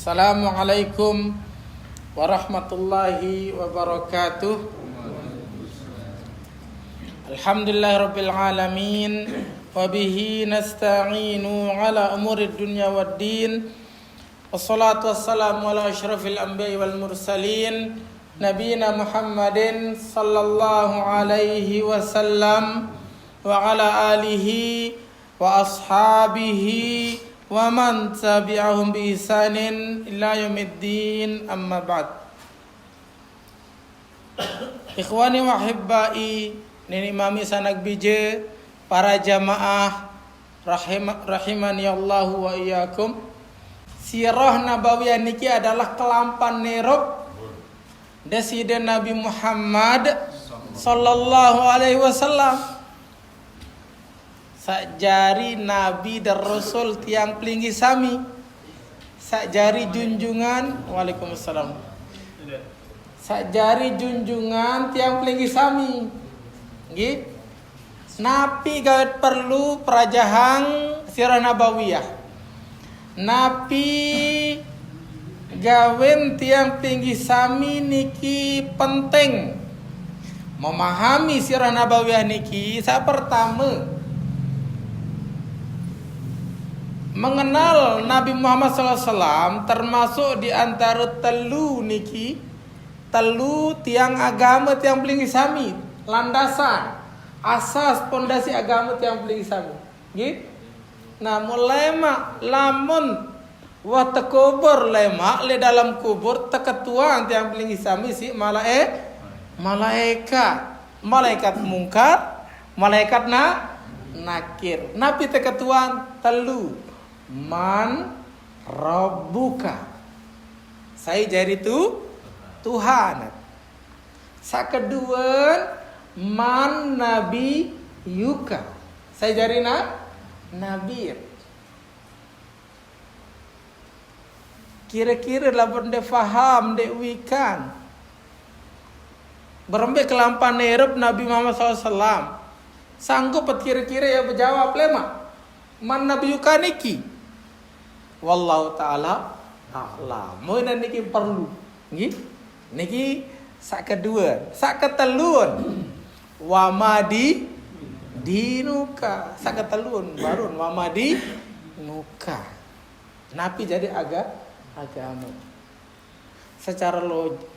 Assalamualaikum warahmatullahi wabarakatuh. Alhamdulillahirabbil alamin wa bihi nasta'inu ala umurid dunya waddin. Wassalatu wassalamu ala asyrafil anbiya'i wal mursalin nabiyina Muhammadin sallallahu alaihi wasallam wa ala alihi wa ashabihi wa man tabi'ahum bi ihsanin ila yaumiddin, amma ba'd. Ikhwani wa ahibbai, nini mami sanak bije, para jamaah rahimani Allah wa iyyakum. Sirah nabawiyah niki adalah kelampan nerop deside Nabi Muhammad sallallahu alaihi wasallam. Sakjari Nabi dan Rasul tiang pelinggi sami, sakjari junjungan, waalaikumsalam, sakjari junjungan tiang pelinggi sami, gitu. Nabi gawat perlu perajahang sirah nabawiyah. Nabi gawen tiang pelinggi sami niki penting memahami sirah nabawiyah niki. Saya pertama mengenal Nabi Muhammad SAW, termasuk di antara telu niki, telu tiang agama tiang pelinggi sami, landasan, asas pondasi agama tiang pelinggi sami. Gitu. Nah, mulai lamun wa takubur lema le dalam kubur teketuan tiang pelinggi sami si malaikat mungkar, malaikat nakir. Nabi teketuan telu. Man rabbuka, saya jadi Tuhan. Sakedua man nabi yuka, saya jadi nabi. Kira-kira lamun de faham de wikan berembe kelampan nerep Nabi Muhammad SAW, sanggup kira-kira ya berjawab lema man nabi yuka niki. Wallahu ta'ala a'lam. Moina niki perlu. Niki sak kedua, sak keteluan. Wa madi dinuka. Sak keteluan baru wa madi nuka. Nabi jadi agama. Secara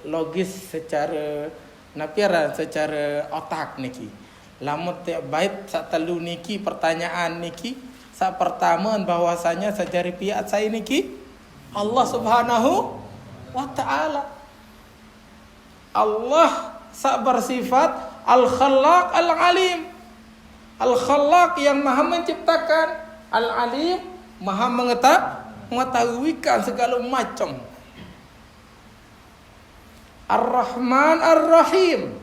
logis, secara napiaran, secara otak niki. Lamun tiap bait sak telu niki pertanyaan niki. Sak pertama bahwasanya sejari pihak saya niki Allah Subhanahu wa ta'ala. Allah sak bersifat Al-Khallaq Al-Alim. Al-Khallaq yang maha menciptakan, Al-Alim maha mengetahuikan segala macam. Ar-Rahman Ar-Rahim,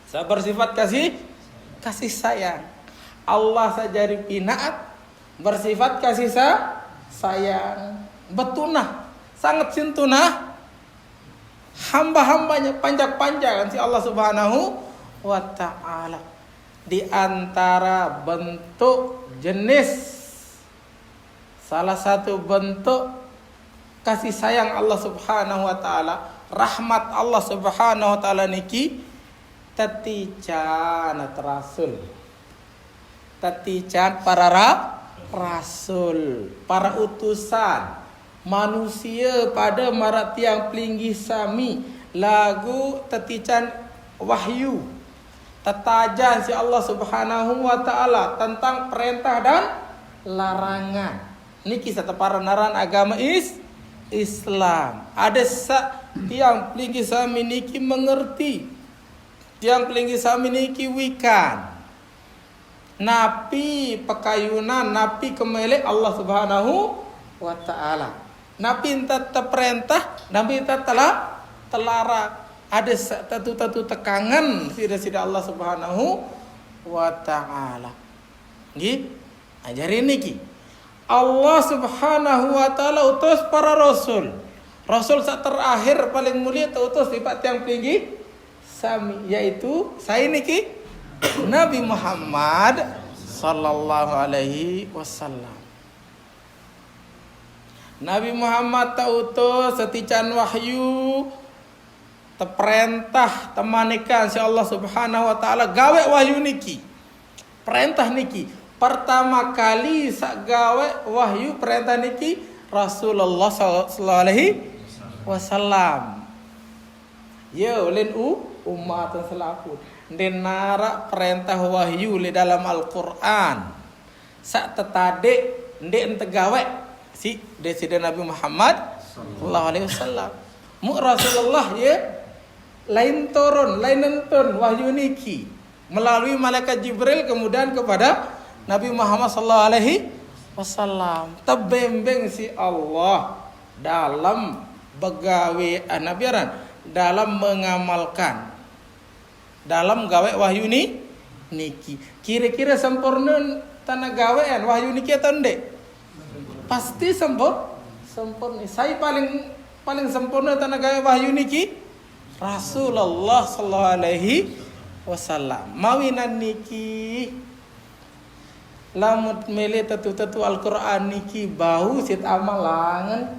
sak bersifat kasih sayang. Allah sajari pinaat bersifat kasih sayang, betunah, sangat cintunah hamba-hambanya, panjang-panjang si Allah Subhanahu wa ta'ala. Di antara bentuk jenis, salah satu bentuk kasih sayang Allah Subhanahu wa ta'ala, rahmat Allah Subhanahu wa ta'ala niki tatican rasul, tatican para rasul, para utusan manusia pada marat tiang pelinggi sami, lagu tetican wahyu, tetajan si Allah Subhanahu wa ta'ala tentang perintah dan larangan. Niki satu para naran agama Islam. Ada tiang pelinggi sami niki mengerti, tiang pelinggi sami niki wikan. Nabi pekayunan, Nabi kemele Allah Subhanahu wa ta'ala. Nabi entah terperintah, Nabi entah telarang. Ada tatu tekangan sida Allah Subhanahu wa ta'ala. Gitu. Ajarin niki. Allah Subhanahu wa ta'ala utus para rasul. Rasul saat terakhir paling mulia utus di tiang tinggi sami, yaitu saya niki Nabi Muhammad sallallahu alaihi wasallam. Nabi Muhammad tautus setican wahyu teperintah temanikan si Allah Subhanahu wa taala gawe wahyu niki. Perintah niki pertama kali sak gawe wahyu perintah niki Rasulullah sallallahu alaihi wasallam. Yo len umat selaput. Denara perintah wahyu li dalam Al-Qur'an. Sak tetade ndek ente gawe si deside Nabi Muhammad sallallahu alaihi wasallam. Mu Rasulullah ya lain turun, lain nentun wahyu niki melalui malaikat Jibril kemudian kepada Nabi Muhammad sallallahu alaihi wasallam. Tebembeng si Allah dalam begawe anabiaran, dalam mengamalkan, dalam gawe wahyu niki. Kira-kira sempurna tanah gawean wahyu niki atau ndek? Pasti sempurna. Saya paling sempurna tanah gawe wahyu niki Rasulullah sallallahu alaihi wasallam. Mawinan niki lamut mele tetu Al-Qur'an niki bau sit amalangan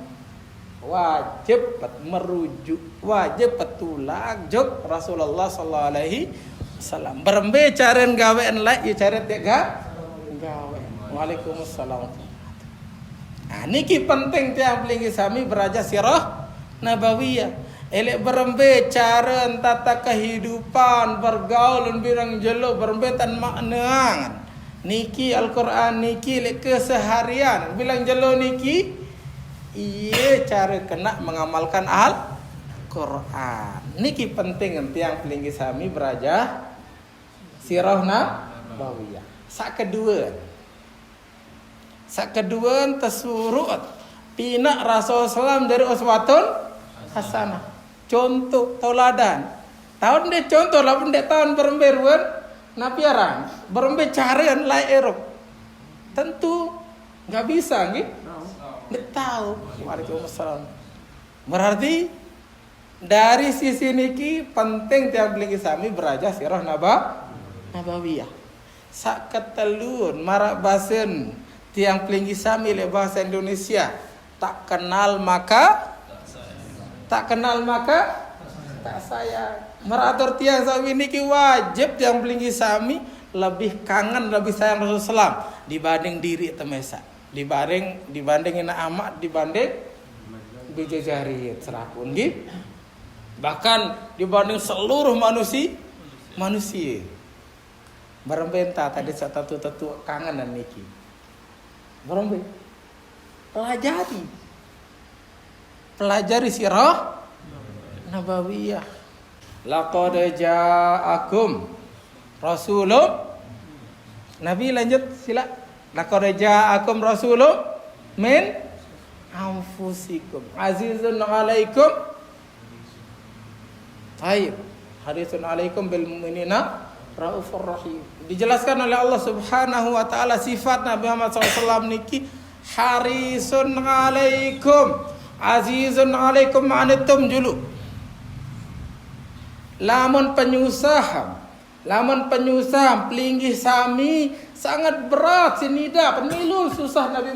wajib merujuk, wajib petulang jog Rasulullah sallallahu alaihi wasallam. Berembe caren gawean la ya caren tek gawe. Waalaikumsalam. Nah, niki penting tiang pelingi sami beraja sirah nabawiyah. Elek berembe cara tata kehidupan bergaul birang jelo berembe tan makna. Niki Al-Qur'an niki lek keseharian bilang jelo niki iya cara kena mengamalkan Al-Qur'an. Niki penting tiang pelinggi sami beraja sirah nabawiyah. Sak kedua tersuruh pina Rasul sallam dari uswatun hasanah. Contoh tauladan. Tahun dia contoh lah pun dia tahun beremberuan napiaran. Berembe carian lai erok. Tentu nggak bisa gitu. Nggak tahu. Waalaikumsalam. Berarti dari sisi niki penting tiang beli sami beraja sirah nabawiyah. Sak ketelun marak basen tiang pelinggi sami le bahasa Indonesia tak kenal maka tak sayang. Meratur tiang sami niki wajib tiang pelinggi sami lebih kangen, lebih sayang Rasulullah dibanding diri temesa. Dibanding ina amat, dibanding bijajari serapun gitu. Bahkan dibanding seluruh manusia. Berembenta tadi satu kangen dan niki. Berembe. Pelajari sirah nabawiyah. Laqad ja'akum rasulun. Nabi lanjut sila. Laqad ja'akum rasulun min anfusikum azizun 'alaikum. Baik. Harisun 'alaikum bil mu'minina raufur rahim. Dijelaskan oleh Allah Subhanahu wa taala sifat Nabi Muhammad SAW niki harisun 'alaikum azizun 'alaikum ma'anitum julu. Lamun penyusahan pelinggih sami sangat berat sinida pemilu susah Nabi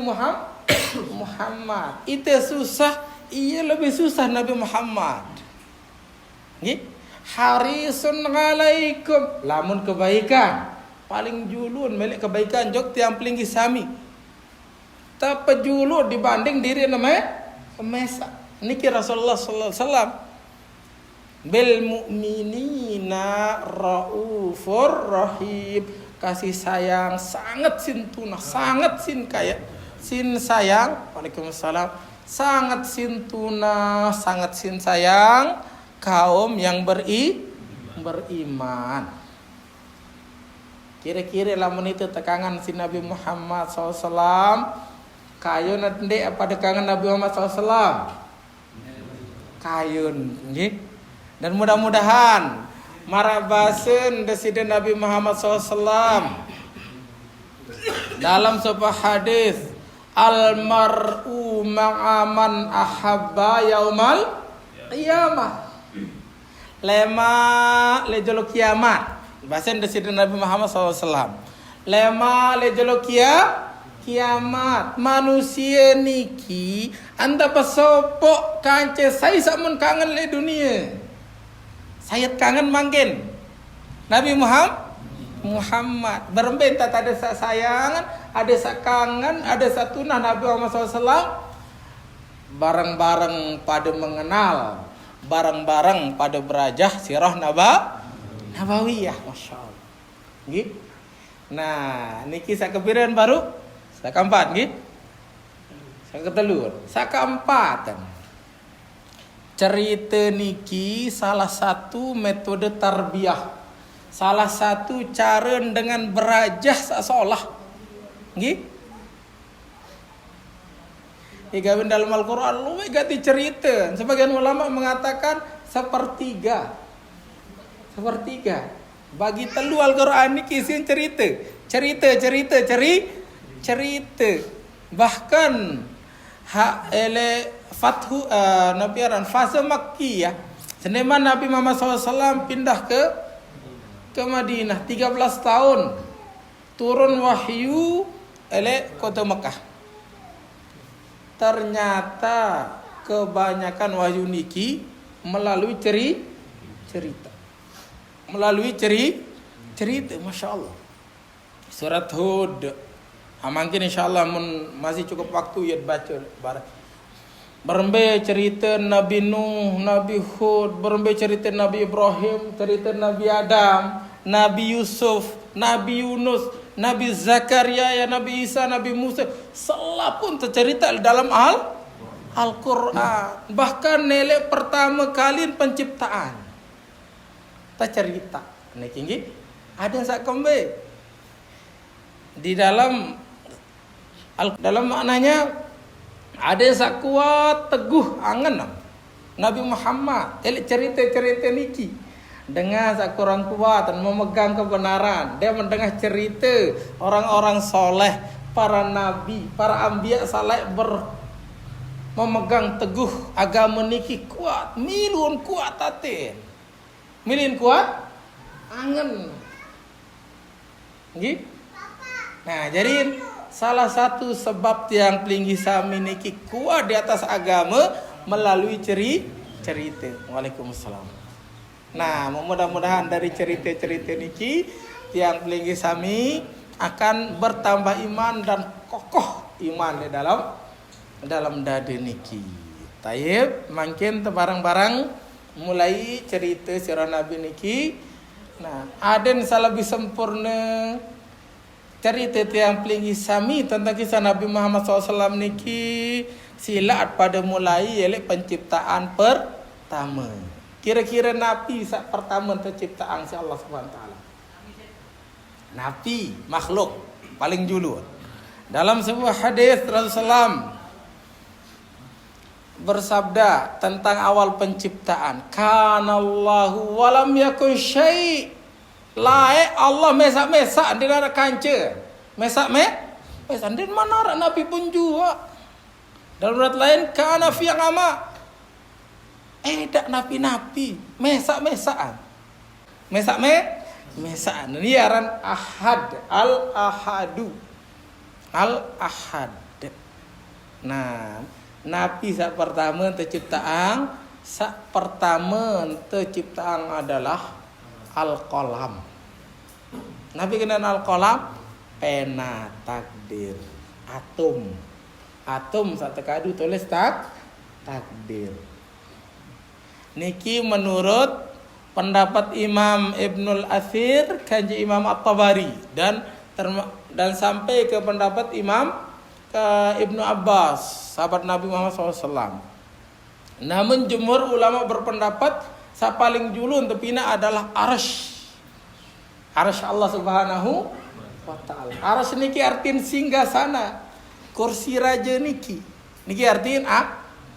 Muhammad. Itu susah, iya lebih susah Nabi Muhammad. Nggih. Harisun 'alaikum lamun kebaikan paling julun milik kebaikan jok tiang pelinggih sami. Tapi julun dibanding diri namanya pemesa. Niki Rasulullah sallallahu alaihi wasallam bil mu'minina raufur rahim. Kasih sayang sangat sintunah, sangat sin kaya. Sin sayang, waalaikumsalam. Sangat sintunah, sangat sin sayang kaum yang beriman. Kira-kira lamun itu tekangan si Nabi Muhammad SAW. Kayun ndek apa dekangan Nabi Muhammad SAW? Kayun, nggih. Dan mudah-mudahan marabasen deside Nabi Muhammad SAW dalam sebuah hadis al-mar'u ma'aman ahabba yaumal qiyamah. Lema lejolo kiamat. Bahasa deside Nabi Muhammad SAW. Lema lejolo kiamat. Manusia niki Anda pasopok kance saya samun kangen le dunia. Saya kangen mangkin. Nabi Muhammad berembenta ada sayangan, ada sakangan, ada satunah Nabi Muhammad SAW. Bareng-bareng pada mengenal, bareng-bareng pada berajah sirah nabawiyah, masya Allah. Gitu. Nah, niki sakepiran baru, sakeempat gitu. Ketelur, keempat. Cerita niki salah satu metode tarbiyah, salah satu cara dengan berajah seolah, nggih. Igawin dalam Al-Quran lu ganti cerita. Sebagian ulama mengatakan sepertiga. Bagi telu Al-Quran niki isian cerita. Bahkan Fathu Nabiaran fase Makkiyah. Seneman Nabi Muhammad SAW pindah ke Madinah 13 tahun. Turun wahyu kota Mekah. Ternyata kebanyakan wahyu niki melalui cerita. Masya Allah. Surat Hud. Mungkin insyaAllah masih cukup waktu ya baca barang. Berembe cerita Nabi Nuh, Nabi Hud, berembe cerita Nabi Ibrahim, cerita Nabi Adam, Nabi Yusuf, Nabi Yunus, Nabi Zakaria, ya Nabi Isa, Nabi Musa. Salah pun tercerita dalam Al-Quran. Bahkan nilai pertama kali penciptaan tercerita. Ini tinggi. Ada sak kembe di dalam maknanya ada sak kuat teguh angen Nabi Muhammad cerita niki dengan sak kurang kuat dan memegang kebenaran. Dia mendengar cerita orang-orang soleh, para nabi, para anbiya saleh memegang teguh agama niki kuat, milun kuat taten, milin kuat angen nggih. Nah, jadi salah satu sebab yang pelinggi sami niki kuat di atas agama melalui cerita. Waalaikumsalam. Nah, mudah-mudahan dari cerita-cerita niki tiang pelinggi sami akan bertambah iman dan kokoh iman di dalam dada niki. Tayyib, makin barang-barang mulai cerita sirah Nabi niki. Nah, aden salah lebih sempurna cerita yang pelinggi sami tentang kisah Nabi Muhammad SAW niki silat pada mulai ialah penciptaan pertama. Kira-kira Nabi saat pertama terciptaan si Allah SWT. Nabi makhluk paling dulu. Dalam sebuah hadis Rasulullah bersabda tentang awal penciptaan. Kanallahu walam yakun syai'. Lae Allah mesak-mesak di dalam kanca. Mesak di mana orang Nabi pun juga. Dalam surat lain kana fi ama. Dak nabi-nabi mesak-mesakan. Mesak-mesakan. Ini aran ahad, al-ahadu. Al-ahad. Nah, Nabi saat pertama terciptaan adalah Al-Qalam. Nabi kenal Al-Qalam, pena takdir, atom satu kadu tulis takdir. Niki menurut pendapat Imam Ibnul Athir, kanji Imam At-Tabari dan sampai ke pendapat Imam Ibnu Abbas, sahabat Nabi Muhammad SAW. Namun jumhur ulama berpendapat paling julun tepina adalah arsy Allah Subhanahu wa ta'ala. Arsy niki artiin singgah sana, kursi raja niki artiin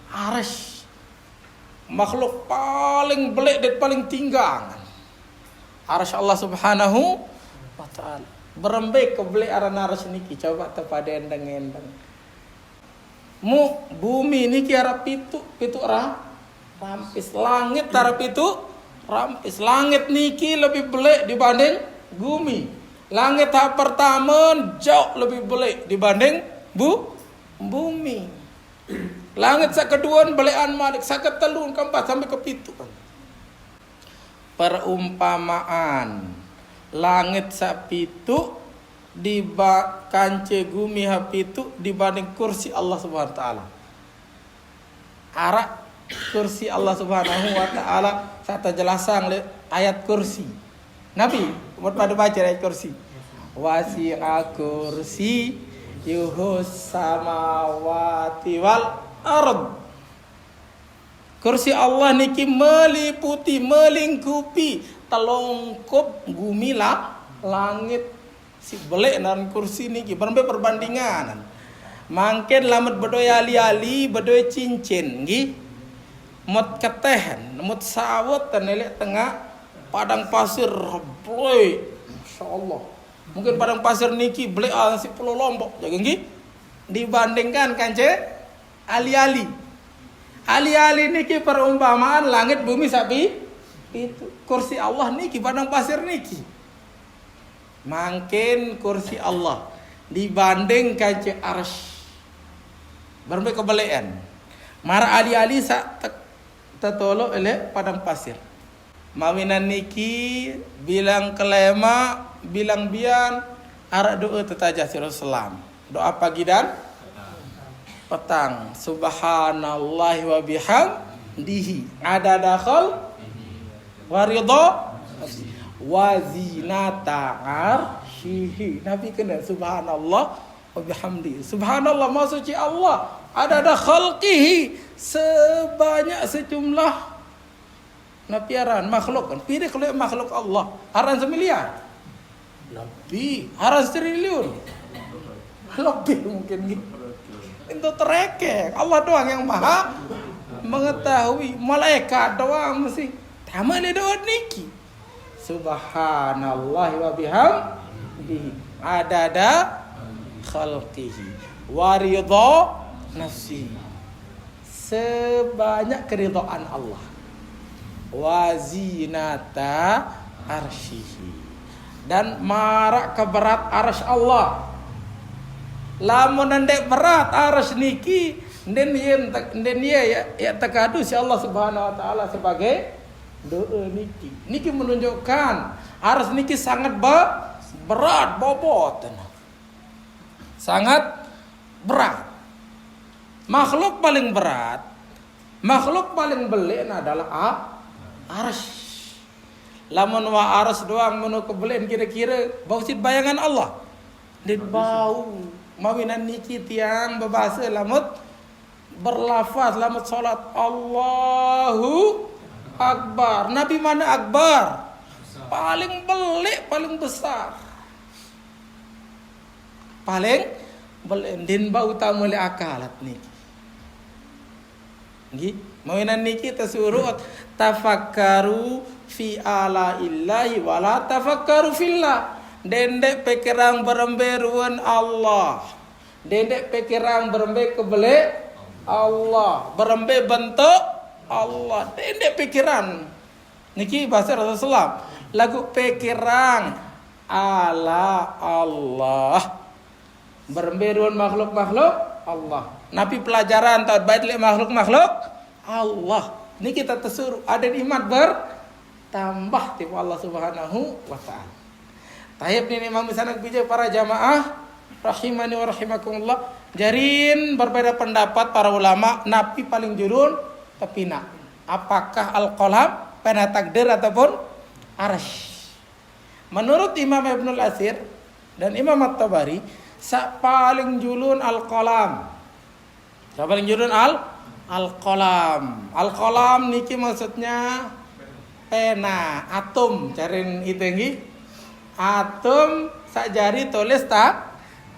arsy, makhluk paling belik dan paling tinggang. Arsy Allah Subhanahu wa ta'ala. Berembek ke belik aran arsy niki, coba tepada endang-endang. Bumi niki arah pitu rampis, langit tarap itu rampis. Langit niki lebih belik dibanding bumi. Langit tahap pertama jauh lebih belik dibanding bumi. Langit sakeduan belean malik saketelun keempat sampai ke pitu. Perumpamaan langit sapitu di kance gumi hapitu dibanding kursi Allah Subhanahu wa taala. Arak kursi Allah Subhanahu wa taala sata jelasan le ayat kursi. Nabi buat pada baca ayat kursi. Wasi'a kursi yuhus samawati wal ard. Kursi Allah niki meliputi, melingkupi, telongkop bumi lah, langit. Si belek dan kursi niki berbe perbandingan. Mangken lamet bedoy ali-ali, bedoy cincin nggih. Mot ketehen, mot sawet tenelek tengah padang pasir blek. Masyaallah. Mungkin padang pasir niki blek si Pulau Lombok jaga nggih. Dibandingkan kance ali-ali. Ali-ali niki perumpamaan langit bumi sapi itu kursi Allah niki padang pasir niki. Mangkin kursi Allah dibanding kance arsy. Berbe kebelean. Mara ali-ali sak tetolo ele padang pasir. Mawinan niki bilang kelema, bilang bian arak doa tetaja Rasulullah. Doa pagi dan petang. Subhanallahi wa bihamdihi adada wa ridha wa zinata arsyihi. Nabi kena subhanallah wa bihamdihi. Subhanallah maha suci Allah adada khalqihi sebanyak sejumlah napiaran makhluk kan. Pilih kalau makhluk Allah aran semiliar lebih aran triliun lebih mungkin gitu. Itu terekek. Allah doang yang maha mengetahui. Malaikat doang mesti tamal doa niki. Subhanallah wa bihamdihi adada khalqihi wa ridha nafsi. Sebanyak keridhaan Allah. Wa zinata arsyihi. Dan marak keberat arsy Allah. Lamun ndek berat arsy niki den ya takadu si Allah Subhanahu wa taala sebagai doa niki. Niki menunjukkan arsy niki sangat berat bobot. Sangat berat. Makhluk paling berat, makhluk paling belik adalah arsy. Lamun wa arsy doang menu kebelen kira-kira bau sit bayangan Allah. Dit bau mawinan niki tiang berbahasa lamut berlafaz lamut salat Allahu Akbar. Nabi mana Akbar? Paling belik, paling besar. Paling belik din bau utama le akalat niki. Nggih, mawinan niki tersuruh tafakkaru fi ala illahi wala tafakkaru fillah. Dendek pikiran beremberuan Allah. Dendek pikiran berembe kebele Allah. Berembe bentuk Allah. Dendek pikiran. Niki bahasa Rasulullah. Lagu pikiran ala Allah. Beremberuan makhluk-makhluk Allah. Nabi pelajaran tahu baik makhluk-makhluk Allah. Ini kita tersuruh ada iman bertambah tiap Allah Subhanahu wa taala. Tahib ini Imam Sanak bijak para jamaah rahimani wa rahimakumullah. Jarin berbeda pendapat para ulama napi paling jurun tepina. Apakah al-qalam pena takdir ataupun arsy? Menurut Imam Ibnul Athir dan Imam At-Tabari, paling julun al-qalam. Paling julun al-qalam. Al-qalam niki maksudnya pena, atom. Carin itu nggih. Atom sakjari tulis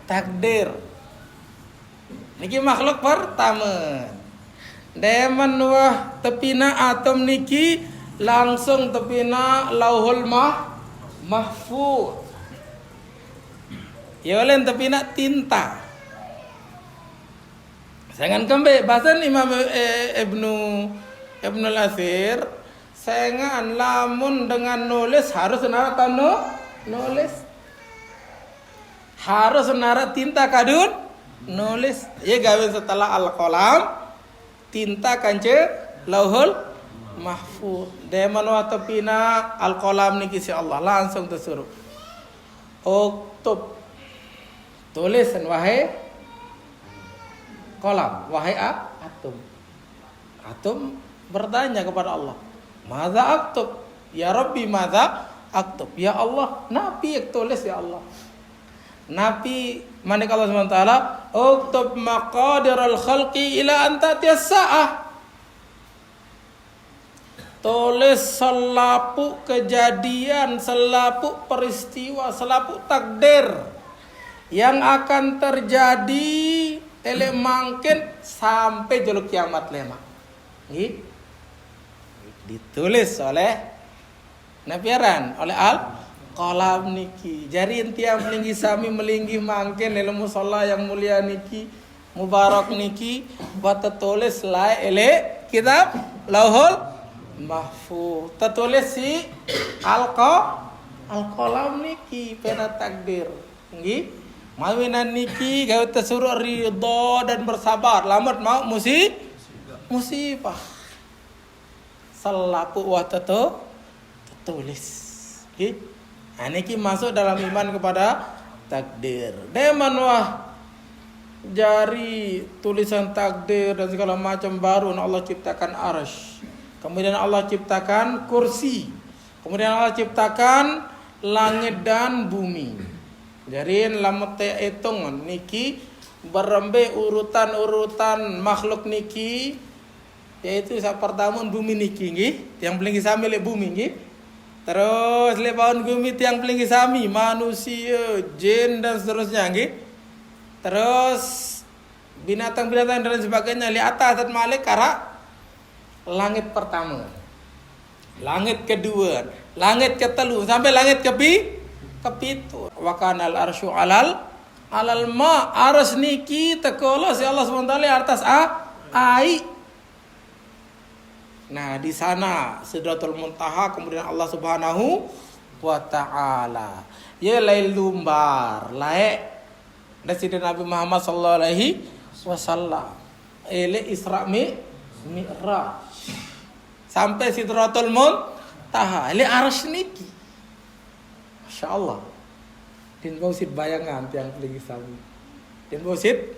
takdir. Niki makhluk pertama. Demen wah tepina atom niki langsung tepina lauhul mahfuz. Ya oleh tepina tinta. Jangan kembe bahasan Imam Ibnul Athir. Sengan lamun dengan nulis harus nara nulis harus nara tinta kadun nulis ya gawe setelah al-qalam tinta kance lauhul mahfuz. Deman wa tepina al-qalam niki si Allah langsung tersuruh. Uktub. Tulisan wahai qalam, wahai atom. Atom bertanya kepada Allah, "Madza aktub?" "Ya Rabbi, madza aktub?" "Ya Allah, napi yang tulis ya Allah." Nabi manik Allah SWT, "Uktub maqadiral khalqi ila antatiyas sa'ah." Tulis selaput kejadian, selaput peristiwa, selaput takdir yang akan terjadi mungkin sampai jeluk kiamat lema. Ditulis oleh Nabiaran, oleh Al-Qalam niki. Jadi tiang melinggi sami melinggi mangken dalam musalla yang mulia niki, mubarak niki, buat tertulis la ele kitab Lauhul Mahfuz. Tertulis si Al-Qalam niki pena takdir. Nggih. Mawinan niki gawe tersuruh ridha dan bersabar. Lambat mau musibah. Selaku wa tertulis. Nggih. Niki masuk dalam iman kepada takdir. Deman wah jari tulisan takdir dan segala macam baru Allah ciptakan arsy. Kemudian Allah ciptakan kursi. Kemudian Allah ciptakan langit dan bumi. Jadi lamun teh hitung niki berembe urutan-urutan makhluk niki, yaitu sak pertama bumi niki nggih, yang paling sami le bumi nggih. Terus le baun bumi yang paling sami manusia, jin dan seterusnya nggih. Terus binatang-binatang dan sebagainya li atas dan malik kara langit pertama, langit kedua, langit ketelu sampai langit kepitu. Wa kanal arsyu alal ma, arsy niki tekolos ya Allah SWT atas ai. Nah, di sana Sidratul Muntaha, kemudian Allah Subhanahu wa taala. Ya lail lumbar, lae dan sidin Nabi Muhammad sallallahu alaihi wasallam. Ele Isra Mi'raj. Sampai Sidratul Muntaha, ele arsy niki. Masyaallah. Din bausit bayangan tiang peligi sami. Din bausit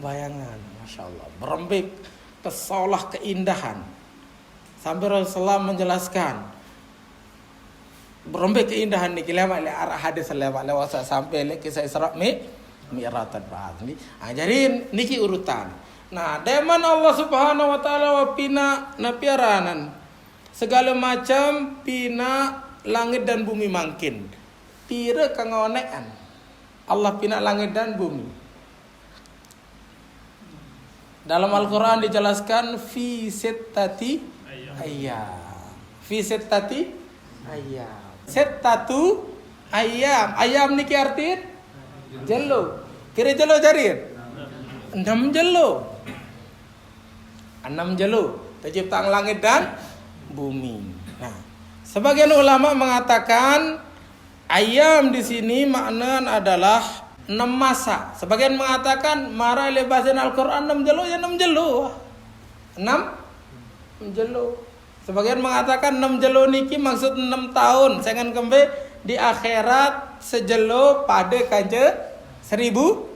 bayangan, masyaallah. Berembik kesolah keindahan. Sampai Rasulullah menjelaskan berembik keindahan niki lewat arah hadis lewat sampai le kisah Isra Mi'raj ba'd. Jadi niki urutan. Nah, deman Allah Subhanahu wa taala wa pina napiaranan segala macam pina langit dan bumi mangkin. Pira kangonean Allah pina langit dan bumi. Dalam Al-Qur'an dijelaskan fi sittati ayyam. Fi sittati ayyam. Sittatu ayyam. Ayyam niki artiin jelo. Kira jelo jarir? 6 jelo. 6 jelo terciptaan langit dan bumi. Nah, sebagian ulama mengatakan ayam di sini makna adalah 6 masa. Sebagian mengatakan mara lebasan Al-Qur'an 6 jelo ya 6 jelo. 6 jelo. Sebagian mengatakan 6 jelo niki maksud 6 tahun. Jangan kembe di akhirat sejelo pada kanje 1000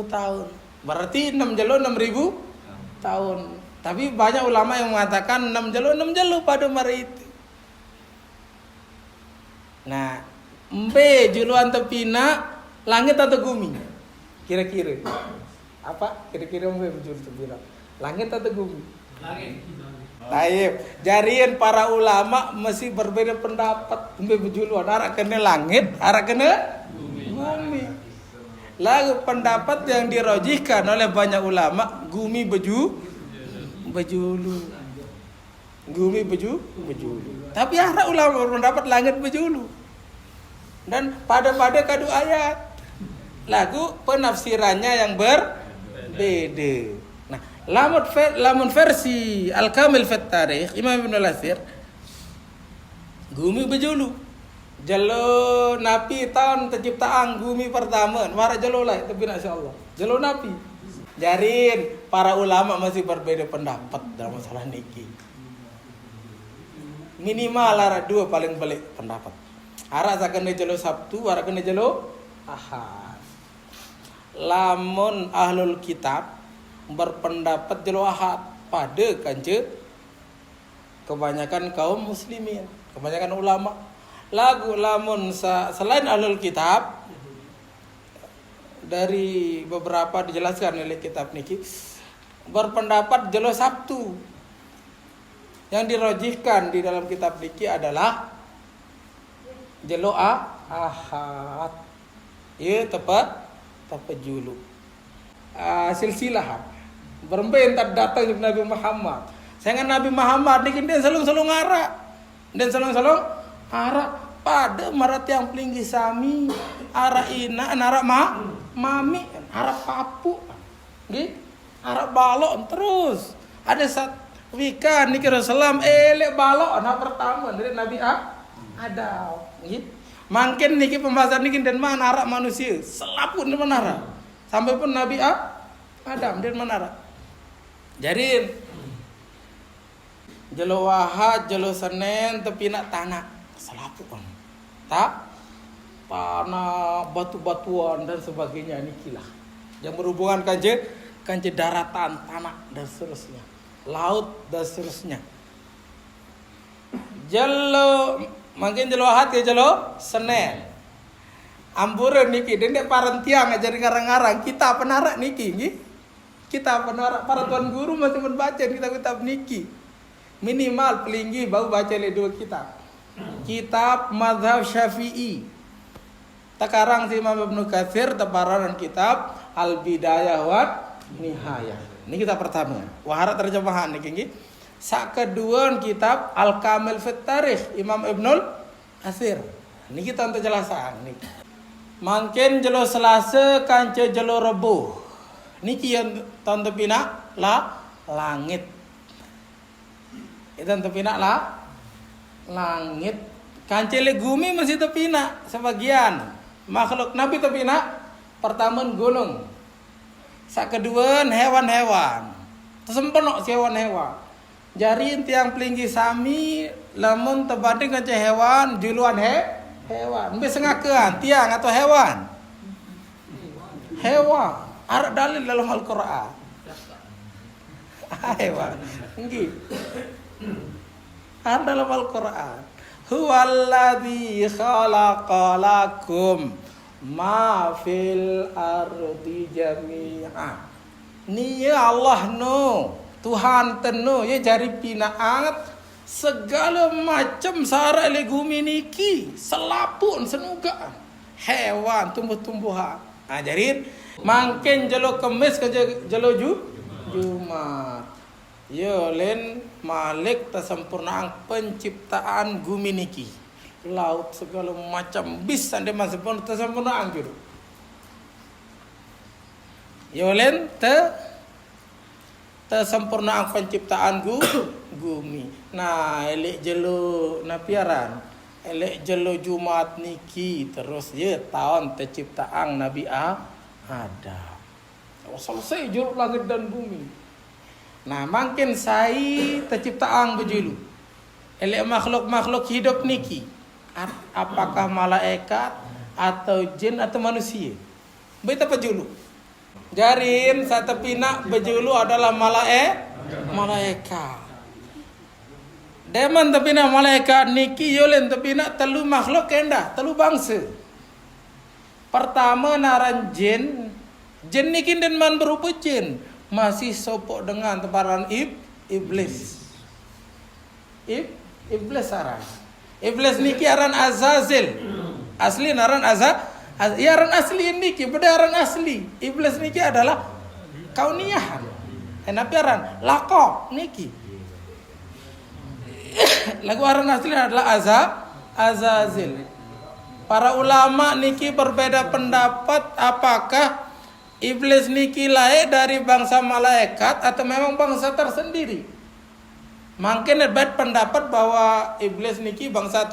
tahun. Berarti 6 jelo 6000 tahun. Tapi banyak ulama yang mengatakan 6 jelo pada mari itu. Nah, mbe juluan tepina langit atau bumi? Kira-kira. Apa? Kira-kira mbe juluan tepina. Langit atau bumi? Langit. Taib. Jarian para ulama masih berbeda pendapat mbe juluan arah kena langit, arah kena bumi. Lalu pendapat yang dirojihkan oleh banyak ulama, bumi bejulu. Bumi bejulu. Tapi arah ulama berpendapat langit bejulu. Dan pada kadu ayat. Lagu penafsirannya yang berbeda. Nah, lamun versi Al-Kamil fit Tarikh Imam Ibnu Katsir, bumi bejulu. Jalo napi tahun terciptaan bumi pertama. Mara jalo lah tapi insyaallah. Jalo napi. Jarin para ulama masih berbeda pendapat dalam masalah niki. Minimal ada dua paling balik pendapat. Ara sakene jelo Sabtu, ara kene jelo Ahad. Lamun ahlul kitab berpendapat jelo Ahad pada kanje kebanyakan kaum muslimin, kebanyakan ulama. Lagu lamun selain ahlul kitab dari beberapa dijelaskan oleh kitab niki berpendapat jelo Sabtu. Yang dirojihkan di dalam kitab niki adalah jelo Ahad. Ieu tepat julu. Silsilah beremben tak datang dari Nabi Muhammad. Saya Nabi Muhammad niki den salung-salung ngara. Den salung-salung ngara pada marat yang pelinggi sami ara ina nara mami ara papu. Nggih. Ara balok terus. Ada wika niki Rasulullah elek balok anak pertama dari Nabi Adam. Nggih. Mangken niki pembahasan niki den mana ara manusia, selapun den manara. Sampai pun Nabi Adam den manara. Jadi jelo Ahad, jelo Senin tepi nak tanah selapun. Tak tanah batu-batuan dan sebagainya nikilah yang berhubungan kanje daratan, tanah dan seterusnya. Laut dan seterusnya. Jelo makin jelo Ahad ke jelo Senin. Ambureun niki dendek parantiang ngajari ngarang-ngarang kita penarak niki nggih. Kita penarak para tuan guru masih membaca kitab-kitab niki. Minimal pelinggi baru baca le dua kitab. Kitab mazhab Syafi'i. Takarang si Imam Ibnu Katsir teparan kitab Al-Bidayah wa Nihayah. Ini kitab pertama. Wahara terjemahan niki nggih. Sak kedua kitab Al-Kamil fit Tarikh Imam Ibnul Katsir. Niki kita untuk jelasan niki. Mangken jelo Selasa kance jelo Rebo. Niki yang tonton pina langit. Itu tonton pina langit. Kance le gumi masih tepina sebagian. Makhluk Nabi tepina pertama gunung. Sak kedua hewan-hewan. Tersempurna si hewan-hewan. Jari tiang pelinggi sami lamun tebading kance hewan juluan hewan. Mbes ngakean tiang atau hewan. Hewan. Ada dalil dalam Al-Qur'an. Hewan. Nggih. Ada dalam Al-Qur'an. Huwallazi khalaqalakum ma fil ardi jami'a. Ni Allah no, Tuhan tenu ya jari pinaat segala macam sara le gumi niki, selapun senuga hewan, tumbuh-tumbuhan. Jadi mangken jelo Kemis ke jelo Jumat. Yo len Malik tasempurnaan penciptaan gumi niki. Laut segala macam bis ande masempurna tasempurnaan gitu. Yo len tasempurnaan penciptaan gumi. Nah, elek jelo napiaran. Elek jelo Jumat niki terus ye tahun terciptaan Nabi Adam. Selesai juruk langit dan bumi. Nah, makin sai terciptaan bejulu. Elek makhluk-makhluk hidup niki. Apakah malaikat atau jin atau manusia? Beta bejulu. Jarin satu pina bejulu adalah malaikat. Deman tepina malaikat niki yolen tepina telu makhluk kenda, telu bangsa. Pertama naran jin. Jin niki den man berupa jin. Masih sopok dengan temparan iblis. Iblis aran. Iblis niki aran Azazil. Asli aran ya aran asli niki, beda aran asli. Iblis niki adalah kauniahan. Enapi aran laqab niki. Lagu aran asli adalah Azazil. Para ulama niki berbeda pendapat apakah iblis niki lahir dari bangsa malaikat atau memang bangsa tersendiri. Makin ada pendapat bahwa iblis niki bangsa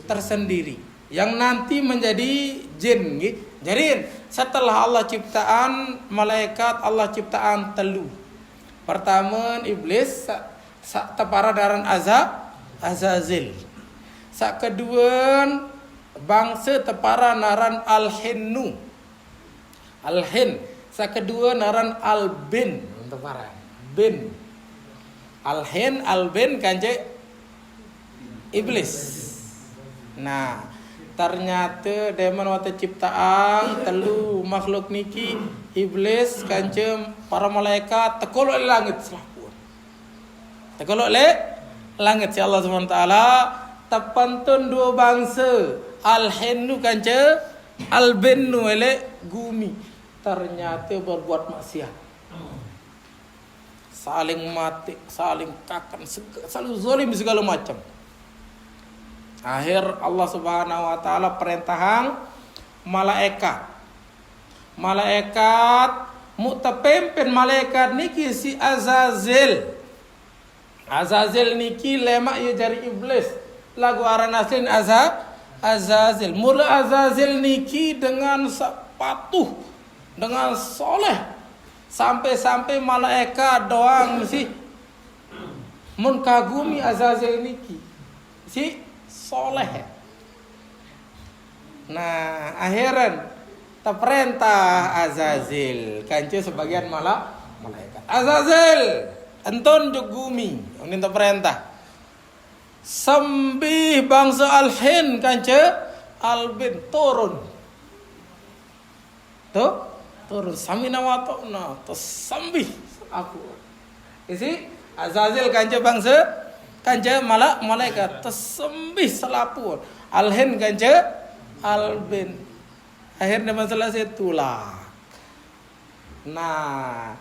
tersendiri yang nanti menjadi jin, Jadi setelah Allah ciptaan malaikat, Allah ciptaan telu. Pertama iblis sak tepara daran Azazil. Sak kedua bangsa tepara naran Al-Hinnu. Al-Hin. Sak kedua naran Al-Bin. Tepara. Bin. Al-Hin, Al-Bin kanje iblis. Nah, ternyata deman wata ciptaan telu makhluk niki iblis kancem para malaikat tekolok le langit selapun. Tekolok le langit si Allah Subhanahu wa taala tepantun dua bangsa Al-Hinnu kance Al-Binnu ele gumi. Ternyata berbuat maksiat. Saling mati, saling kakan, saling zalim segala macam. Akhir Allah Subhanahu wa taala perintahang malaikat. Malaikat mutapempen malaikat niki si Azazil. Azazil niki lemak ye jari iblis. Lagu aran aslin Azazil. Mula Azazil niki dengan patuh, dengan soleh. Sampai-sampai malaikat doang mesti mengkagumi Azazil niki. Si soleh. Nah, akhiran terperintah Azazil kanci sebagian malaikat. Azazil, enton jugumi, ini terperintah. Sembih bangsa Al-Hin kanci Al-Bin turun. Tuh, turun samina wa ta'na, tersembih aku. Isi Azazil kanci bangsa kanja malaikat tersembih selapur. Al-Hin kanja Al-Bin. Akhirnya masalah itulah. Nah,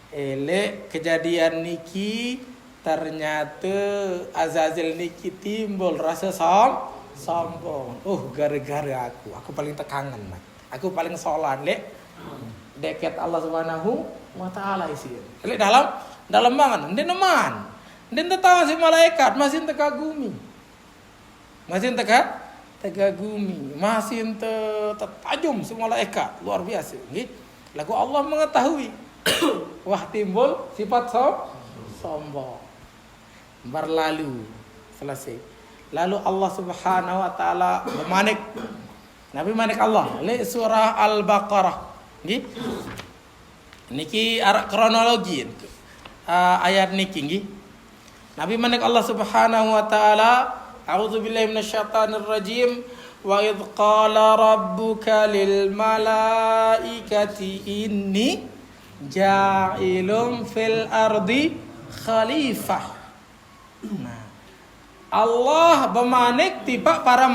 elek kejadian niki ternyata Azazil niki timbul rasa sombong. Gara-gara aku paling tekangan, aku paling solan lek deket Allah Subhanahu wa taala isi. Lek dalam mangan, neman. Dan tahu si malaikat masih terkagumi. Masih terkagumi. Masih tertajum si malaikat. Luar biasa. Lalu Allah mengetahui. Wah timbul sifat sombong. Berlalu. Selesai. Lalu Allah Subhanahu wa taala memanik. Nabi manik Allah. Li surah Al-Baqarah. Niki kronologi. Ayat niki. Nabi manik Allah Subhanahu wa taala, a'udzu billahi minasyaitonir rajim, wa idz qala rabbuka lil malaikati inni ja'ilun fil ardi khalifah. Nah, Allah bermanik tiba para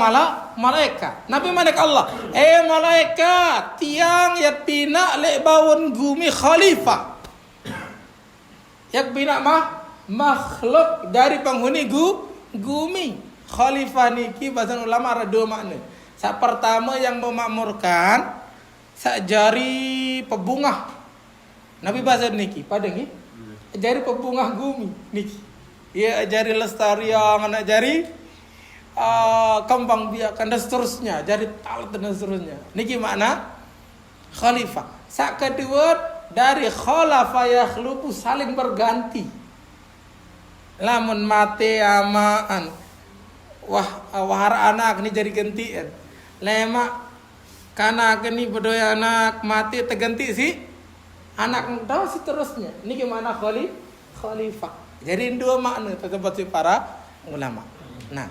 malaikat. Nabi manik Allah, malaikat, tiang yat bina le bawon gumi khalifah. Yak bina makhluk dari penghuni gumi. Khalifah niki bahasa ulama ada dua makna. Sak pertama yang memakmurkan, sak jari pebungah. Nabi bahasa niki pada niki jari pebungah gumi niki. Ya jari lestarian, anak jari kembang biakan dan seterusnya, jari talat dan seterusnya. Niki makna khalifah. Sak kedua dari khalafa yakhluqu saling berganti. Lamun mati amaan wahar anak ni jadi gantian. Lemak kana kini bedoya anak mati terganti si anak tahu seterusnya. Ini gimana khalifah. Jadi dua makna tersebut para ulama. Nah,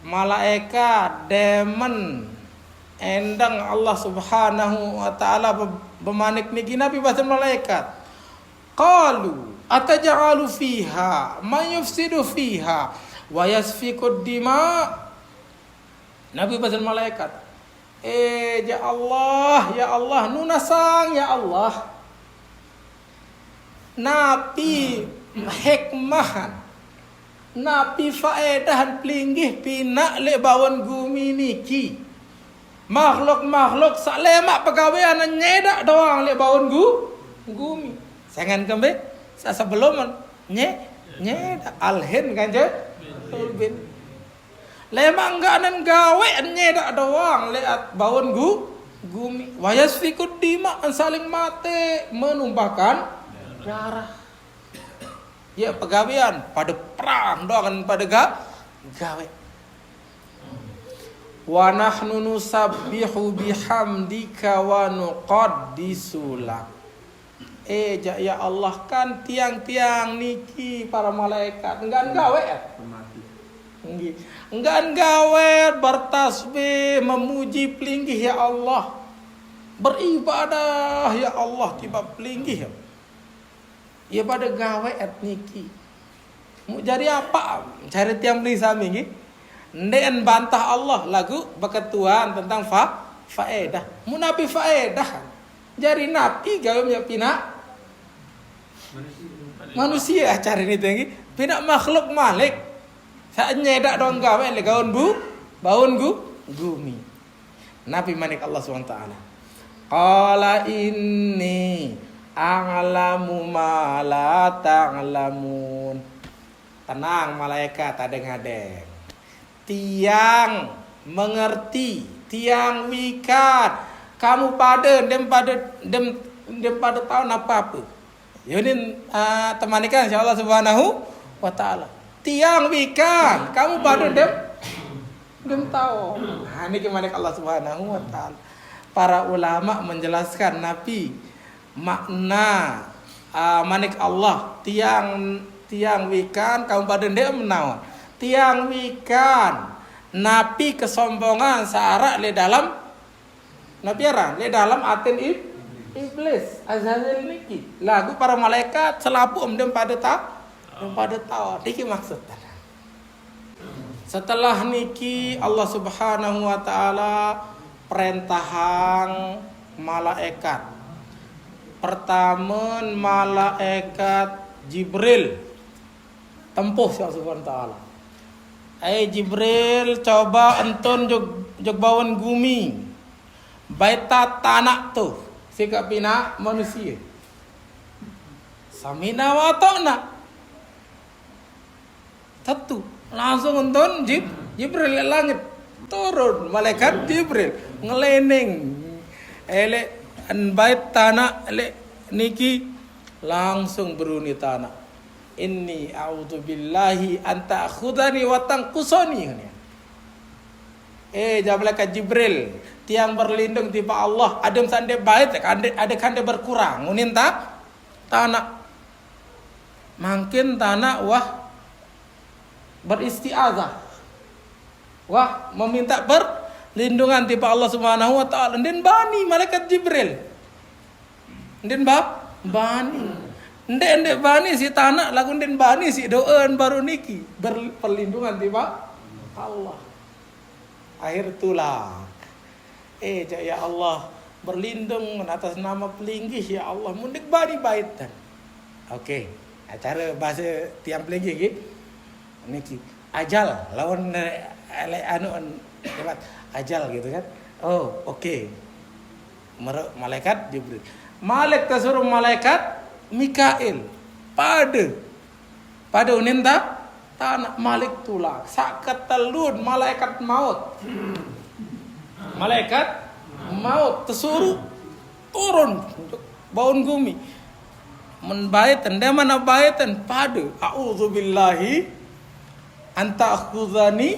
malaikat demen endang Allah Subhanahu wa taala bemanik niki nabi bahasa malaikat. Qalu ataj'alu fiha may yufsidu fiha wa yasfiku dima. Nabi bahasa malaikat. Ya Allah, nunasang ya Allah. Napi hikmahan. Napi faedahan pelinggih pinak le bawon gumi niki. Makhluk salemak pegawai anak nyedak doang le bawon gumi. Jangan kembali sebelum nyedak Al-Hin kan je Al-Bin. Lemang ganan gawe nyedak doang lihat bawon gumi. Wayasfikud dima saling mati menumpahkan darah. Ya pegawean pada perang doang pada gawe. Wa nahnu nusabbihu bihamdika wa nuqaddisu lak. Ya Allah kan tiang-tiang niki para malaikat enggak gawe enggak gawe bertasbih memuji pelinggih ya Allah, beribadah ya Allah tiba pelinggih ya pada gawe niki mau jadi apa cari tiang pelinggih sami nggih ndek bantah Allah lagu beketuan tentang faedah mu nabi faedah jadi nabi gawe pina manusia cari ini tinggi pina makhluk malik saat nyedak dong gawe le gaun baun gumi. Nabi manik Allah SWT qala inni a'lamu ma la ta'lamun. Tenang malaikat ada ngadeng tiang mengerti tiang wikat kamu pada dem pada tahun apa yunin temanikan insyaallah subhanahu wa ta'ala tiang wikan kamu pada dem tahu. Nah, ini gimana Allah subhanahu wa ta'ala para ulama menjelaskan Nabi makna manik Allah tiang wikan kamu pada dem naon tiang wikan Nabi kesombongan searak le dalam Nabi arang le dalam aten iblis Azazil niki lagu para malaikat selapu dem pada tahu niki maksudnya. Setelah niki Allah Subhanahu wa taala perintahang malaikat. Pertama malaikat Jibril tempuh si Allah Subhanahu wa taala. Jibril coba entun jog bawon gumi. Baita tanah tuh sikap pina manusia. Samina wa ta'na. Satu langsung entun Jibril langit turun malaikat Jibril ngeleneng bait tanah niki langsung beruni tanah inni a'udzu billahi an ta'khudhani wa tanqusani malaikat Jibril tiang berlindung di Allah adem sande bait ada kande berkurang ngunin tanah makin tanah wah beristiazah wah meminta perlindungan tiba Allah Subhanahu wa taala den bani malaikat Jibril den bani ndek bani si tanah lagu den bani si doan baru niki perlindungan tiba Allah akhir tulang ya Allah berlindung atas nama pelinggih ya Allah mundik bani baitan oke acara bahasa tiang pelinggih gitu niki ajal lawan lewat ajal gitu kan oke. Malaikat Jibril suruh malaikat Mikail pada uninta tanah malik tulak sakat telun malaikat maut tersuruh turun baun gumi menbaitan dia mana baitan pada a'udzubillahi anta akhudhani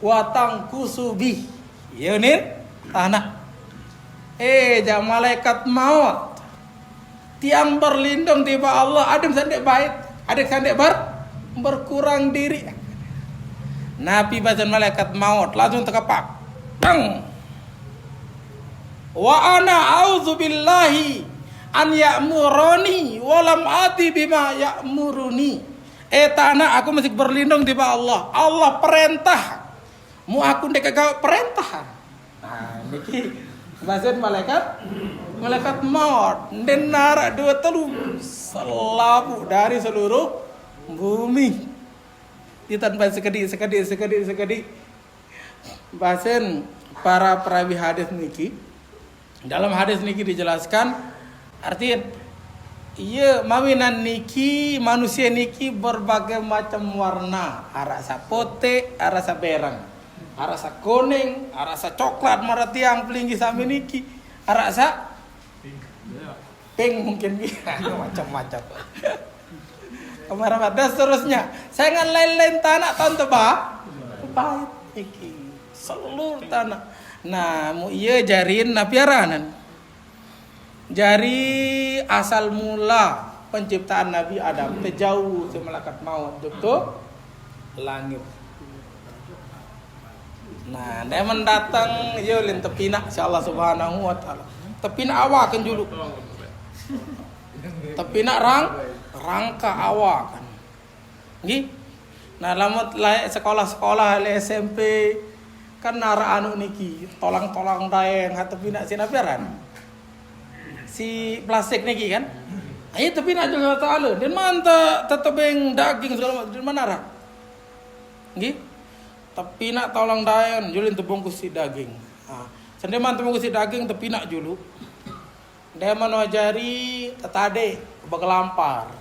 wa tankusubi yunin tanah malaikat maut tiang berlindung tiba Allah adem sandek bait adek sandek berkurang diri Nabi baca malaikat maut langsung terkepak bang wa ana a'udzu billahi an ya'muruni wa lam ati bima ya'muruni tanah aku masih berlindung di bawah Allah perintah mu aku ndek gawe perintah nah niki bahasa malaikat maut den narak dua telu selabu dari seluruh bumi ditanpa sekedi bahasan para perawi hadis niki dalam hadis niki dijelaskan artinya Iya, mawinan niki manusia niki berbagai macam warna. Arasa pote, arasa berang, arasa kuning, arasa coklat marat tiang pelinggi sampai niki. Arasa pink mungkin macam-macam. Kemarin dan seterusnya. Saya ngan lain-lain tanah tahun tebak. Baik niki seluruh tanah. Nah, mu iya jarin napiaranan. Jari asal mula penciptaan Nabi Adam jauh si malaikat maut betul langit. Nah, dia mendatang yo lin tepina insyaallah subhanahu wa taala. Tepina awakan dulu. Tepina rangka awakan. Nggih. Nah, lamun sekolah-sekolah SMP kan nara anu niki, tolang-tolang daeng tepina si nabiaran. Si plastik niki kan, ayo tapi nak jual taala, dan mana tetebeng daging segala macam, dan mana rak, gih, tapi nak tolong dayan, julin tebungkus si daging, sendeman tebungkus si daging, tapi nak julu, dia menajari tetade begelampar,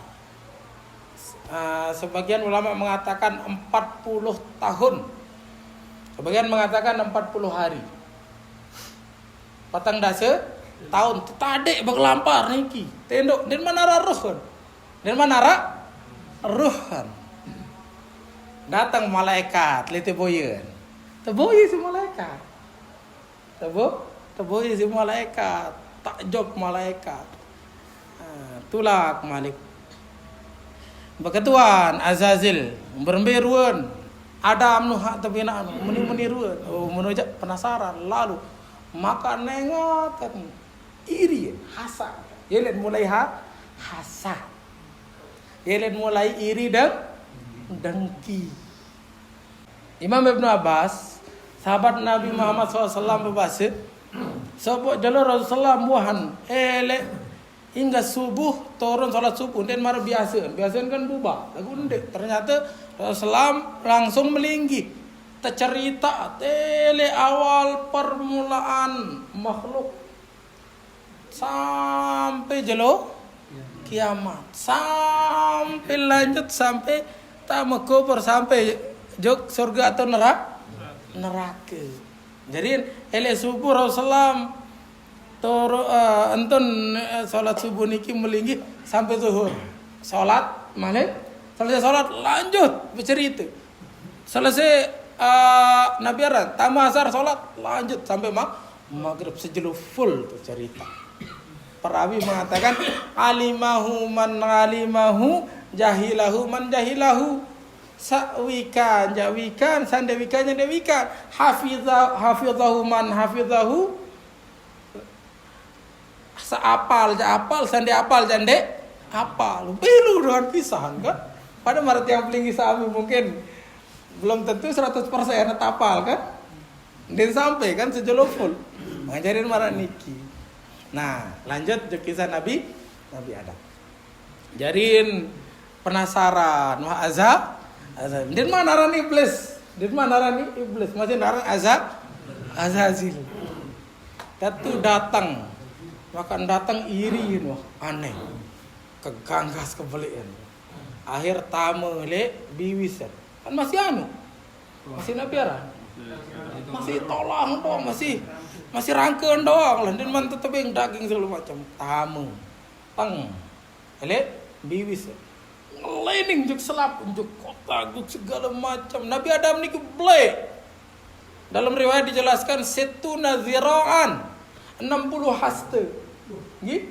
sebagian ulama mengatakan 40 tahun, sebagian mengatakan 40 hari, patang dase. Tahun tadi bergelampar niki tendok dan mana ruhan datang malaikat lete boyen teboy si malaikat teboy si malaikat takjub malaikat tulak malik beketuan Azazil beremberuan Adam nu hak tebina meniruan menujak penasaran lalu maka nengotan iri hasa yelet mulai hasa yelet mulai iri dan dengki. Imam Ibnu Abbas sahabat Nabi Muhammad SAW berbahasa sebab jalur Rasulullah buahan ele hingga subuh turun salat subuh dan marah biasa kan bubah lagu ndek ternyata Rasulullah langsung melinggi tercerita tele awal permulaan makhluk sampai jelo kiamat sampai lanjut sampai tamu kubur sampai jok surga atau neraka. Jadi ele subuh Rasulullah toro entun salat subuh niki melinggi sampai zuhur salat malik selesai salat lanjut bercerita selesai Nabi Aran tamu asar salat lanjut sampai maghrib sejelo full tuh cerita. Perawi mengatakan alimahu man alimahu jahilahu man jahilahu sawikan jawikan sandewikan dewikan hafizahu man hafizahu seapal apal sande apal jande apal pilu dengan pisahan kan pada marat yang pelinggi sami mungkin belum tentu 100% apal kan dan sampai kan sejelo full ngajarin marat niki. Nah, lanjut kisah Nabi Adam. Jarin penasaran, wah azab. Din mana naran iblis? Masih naran Azazil. Datu datang. Makan datang iri wah aneh. Keganggas kebelian. Akhir tamu le biwisan. Kan masih masih nabiara. Masih tolong dong, masih rangkeun doang lah dan man tetep yang daging segala macam tamu teng ele biwis ngelening juk selap juk kota juk segala macam Nabi Adam ni keble dalam riwayat dijelaskan setuna ziraan 60 haste nggih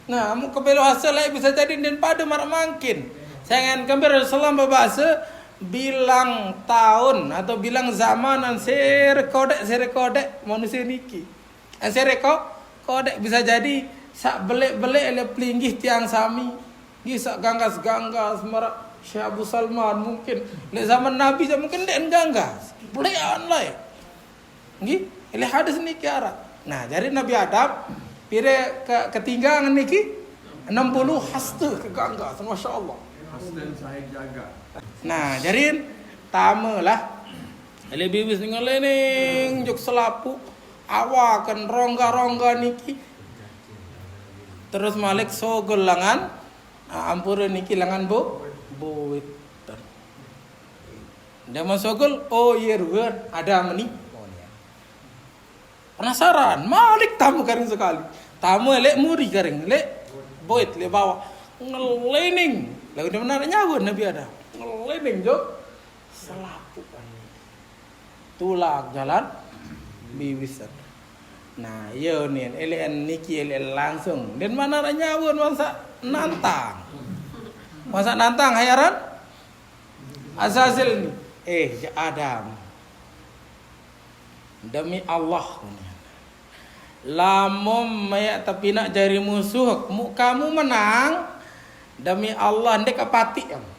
nah mu kebelo haste lain bisa jadi dan pada mar mangkin saya ingin kembali Rasulullah berbahasa bilang tahun atau bilang zamanan serekodek manusia niki. Serekodek bisa jadi sak belek-belek ele pelinggih tiang sami. Gi sak ganggas-ganggas merak Syekh Abu Salman mungkin. Le zaman Nabi mungkin den ganggas. Belekan lae. Nggih, ele hadis niki ara. Nah, jadi Nabi Adam pire ketinggalan niki 60 haste keganggas masyaallah. Haste saya jaga. Nah, jarin tamu lah. Ele bibis ngelening juk selapu awakan rongga-rongga niki. Terus Malik sogol langan ampura niki langan boit. Dia masogol, oh iya ruan ada meni. Penasaran, Malik tamu kering sekali. Tamu lek muri kering, lek boit lek bawa ngelening. Lalu dia menarik nyawa Nabi ada ngelening jo selapu tulak jalan bibisan. Nah, yo nih, elean niki elean langsung. Dan mana nyawa masa nantang. Masa nantang hayaran? Azazil nih. Adam. Demi Allah. Lamun mayak tapi nak jari musuh, kamu menang. Demi Allah ndek apati kamu.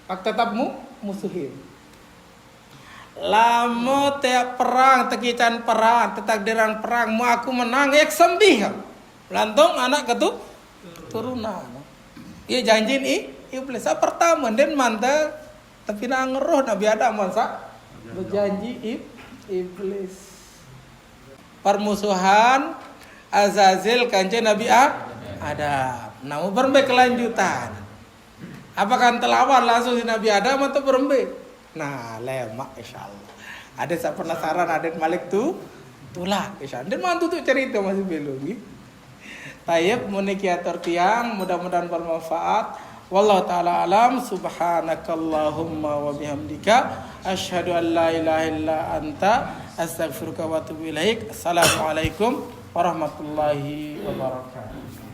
Pak tetapmu musuhin. Lamo tiap perang tekican perang tetakdiran perang mau aku menang ya sembih lantung anak keturunan ia janji iblis pertama dan mantap tapi ngeroh Nabi Adam masa berjanji iblis permusuhan Azazil kanjeng Nabi Adam namun berembe kelanjutan apakah telawan langsung si Nabi Adam atau berembe. Nah, lemak insyaallah. Ada saya penasaran ada Malik tulak insyaallah. Dan mantu tuh cerita masih belum gitu. Tayyib munikiator tiang mudah-mudahan bermanfaat. Wallahu taala alam subhanakallahumma wa bihamdika asyhadu an la ilaha illa anta astaghfiruka wa atubu ilaik. Assalamualaikum warahmatullahi wabarakatuh.